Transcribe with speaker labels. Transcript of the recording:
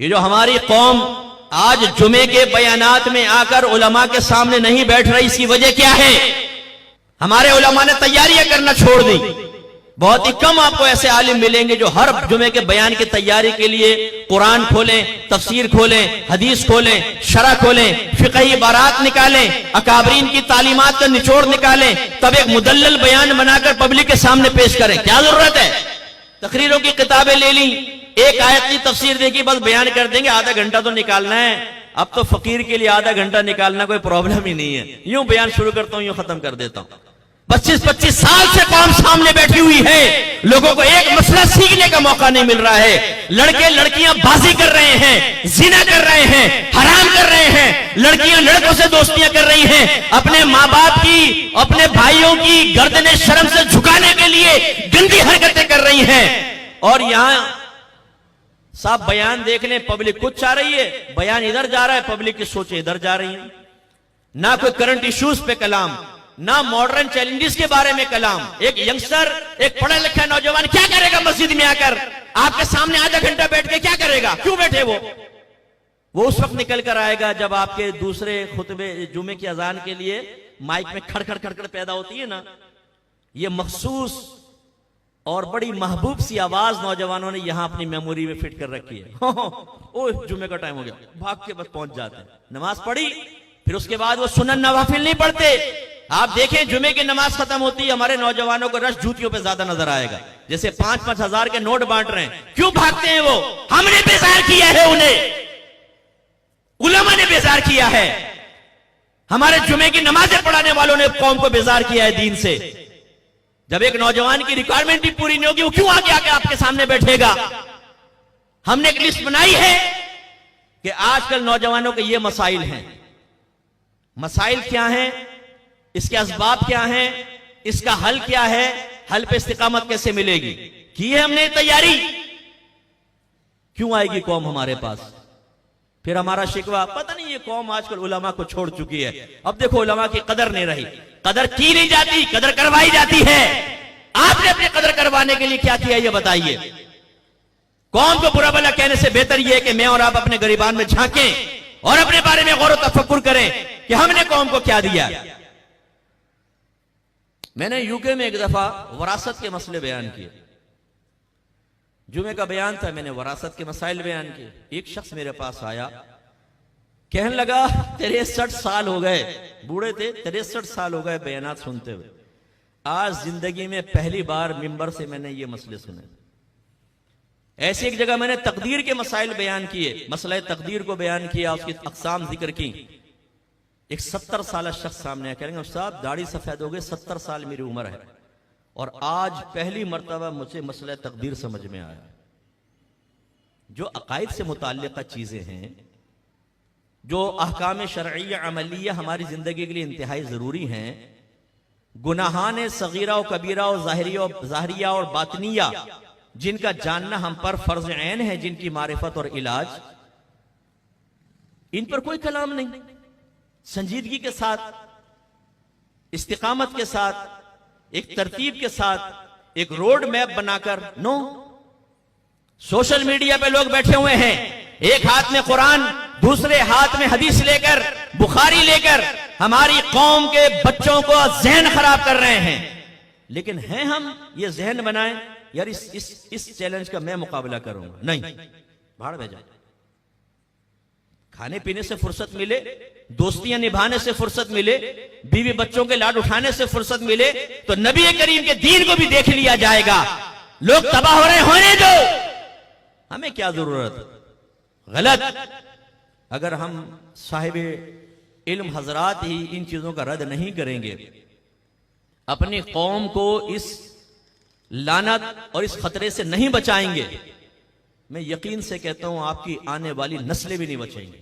Speaker 1: یہ جو ہماری قوم آج جمعے کے بیانات میں آ کر علماء کے سامنے نہیں بیٹھ رہی، اس کی وجہ کیا ہے؟ ہمارے علماء نے تیاریاں کرنا چھوڑ دی۔ بہت ہی کم آپ کو ایسے عالم ملیں گے جو ہر جمعے کے بیان کی تیاری کے لیے قرآن کھولیں، تفسیر کھولیں، حدیث کھولیں، شرح کھولیں، فقہی عبارات نکالیں، اکابرین کی تعلیمات کا نچوڑ نکالیں، تب ایک مدلل بیان بنا کر پبلک کے سامنے پیش کریں۔ کیا ضرورت ہے؟ تقریروں کی کتابیں لے لیں، ایک آیت کی تفسیر دیکھی، بس بیان کر دیں گے، آدھا گھنٹہ تو نکالنا ہے۔ اب تو فقیر کے لیے آدھا گھنٹہ نکالنا کوئی پرابلم ہی نہیں ہے، یوں بیان شروع کرتا ہوں، یوں ختم کر دیتا ہوں۔ 25 سال سے قوم سامنے بیٹھی ہوئی ہے، لوگوں کو ایک مسئلہ سیکھنے کا موقع نہیں مل رہا ہے۔ لڑکے لڑکیاں بازی کر رہے ہیں، زنا کر رہے ہیں، حرام کر رہے ہیں، لڑکیاں لڑکوں سے دوستیاں کر رہی ہیں، اپنے ماں باپ کی، اپنے بھائیوں کی گردن شرم سے جھکانے کے لیے گندی حرکتیں کر رہی ہیں۔ اور یہاں صاحب بیان دیکھ لیں، پبلک کچھ چاہ رہی ہے، بیان ادھر جا رہا ہے، پبلک کی سوچیں ادھر جا رہی ہیں۔ نہ کوئی کرنٹ ایشوز پہ کلام، نہ ماڈرن چیلنجز کے بارے میں کلام۔ ایک ینگسٹر، ایک پڑھا لکھا نوجوان کیا کرے گا مسجد میں آ کر؟ آپ کے سامنے آدھا گھنٹہ بیٹھ کے کیا کرے گا؟ کیوں بیٹھے وہ اس وقت نکل کر آئے گا جب آپ کے دوسرے خطبے جمعے کی اذان کے لیے مائک میں کھڑ کھڑ پیدا ہوتی ہے نا، یہ مخصوص اور بڑی محبوب سی آواز نوجوانوں نے یہاں اپنی میموری میں فٹ کر رکھی ہے۔ اوہ جمعے کا ٹائم ہو گیا، بھاگ کے بس پہنچ جاتے ہیں، نماز پڑھی، پھر اس کے بعد وہ سنن نوافل نہیں پڑھتے۔ آپ دیکھیں جمعے کی نماز ختم ہوتی ہے، ہمارے نوجوانوں کو رش جوتیوں پہ زیادہ نظر آئے گا، جیسے 5-5 ہزار کے نوٹ بانٹ رہے ہیں۔ کیوں بھاگتے ہیں وہ؟ ہم نے بیزار کیا ہے انہیں، علماء نے بیزار کیا ہے، ہمارے جمعے کی نمازیں پڑھانے والوں نے قوم کو بیزار کیا ہے دین سے۔ جب ایک نوجوان کی ریکوائرمنٹ بھی پوری نہیں ہوگی، وہ کیوں آگے آپ کے سامنے بیٹھے گا؟ ہم نے ایک لسٹ بنائی ہے کہ آج کل نوجوانوں کے یہ مسائل ہیں۔ مسائل کیا ہیں؟ اس کے اسباب کیا ہیں؟ اس کا حل کیا ہے؟ حل پہ استقامت کیسے ملے گی؟ کی ہے ہم نے تیاری؟ کیوں آئے گی قوم ہمارے پاس؟ پھر ہمارا شکوہ، پتہ نہیں یہ قوم آج کل علماء کو چھوڑ چکی ہے۔ اب دیکھو علماء کی قدر نہیں رہی، قدر کی نہیں جاتی، قدر کروائی جاتی ہے۔ آپ نے اپنے قدر کروانے کے لیے کیا کیا یہ بتائیے۔ قوم کو برا بھلا کہنے سے بہتر یہ ہے کہ میں اور آپ اپنے گریبان میں جھانکیں اور اپنے بارے میں غور و تفکر کریں کہ ہم نے قوم کو کیا دیا۔ میں نے یوکے میں ایک دفعہ وراثت کے مسئلے بیان کیے، جمعے کا بیان تھا، میں نے وراثت کے مسائل بیان کیے۔ ایک شخص میرے پاس آیا، کہنے لگا 63 سال ہو گئے، بوڑھے تھے، 63 سال ہو گئے بیانات سنتے ہوئے، آج زندگی میں پہلی بار ممبر سے میں نے یہ مسئلے سنے۔ ایسی ایک جگہ میں نے تقدیر کے مسائل بیان کیے، مسئلہ تقدیر کو بیان کیا، اس کی اقسام ذکر کی۔ ایک 70 سالہ شخص سامنے آیا، کہہ رہے ہیں استاد داڑھی سفید ہو گئے، 70 سال میری عمر ہے، اور آج پہلی مرتبہ مجھے مسئلہ تقدیر سمجھ میں آیا۔ جو عقائد سے متعلقہ چیزیں ہیں، جو احکام شرعیہ عملیہ ہماری زندگی کے لیے انتہائی ضروری ہیں، گناہان صغیرہ و کبیرہ و ظاہریہ اور باطنیہ، جن کا جاننا ہم پر فرض عین ہے، جن کی معرفت اور علاج، ان پر کوئی کلام نہیں۔ سنجیدگی کے ساتھ، استقامت کے ساتھ، ایک ترتیب کے ساتھ، ایک روڈ میپ بنا کر، نو۔ سوشل میڈیا پہ لوگ بیٹھے ہوئے ہیں، ایک ہاتھ میں قرآن، دوسرے ہاتھ میں حدیث لے کر، بخاری لے کر ہماری قوم کے بچوں کو ذہن خراب کر رہے ہیں۔ لیکن ہیں ہم یہ ذہن بنائیں یار اس چیلنج کا میں مقابلہ کروں گا، نہیں، بھاڑ میں جائے۔ کھانے پینے سے فرصت ملے، دوستیاں نبھانے سے فرصت ملے، بیوی بچوں کے لاڈ اٹھانے سے فرصت ملے تو نبی کریم کے دین کو بھی دیکھ لیا جائے گا۔ لوگ تباہ ہو رہے ہونے دو، ہمیں کیا ضرورت؟ غلط۔ اگر ہم صاحب علم حضرات ہی ان چیزوں کا رد نہیں کریں گے، اپنی قوم کو اس لعنت اور اس خطرے سے نہیں بچائیں گے، میں یقین سے کہتا ہوں آپ کی آنے والی نسلیں بھی نہیں بچیں گی۔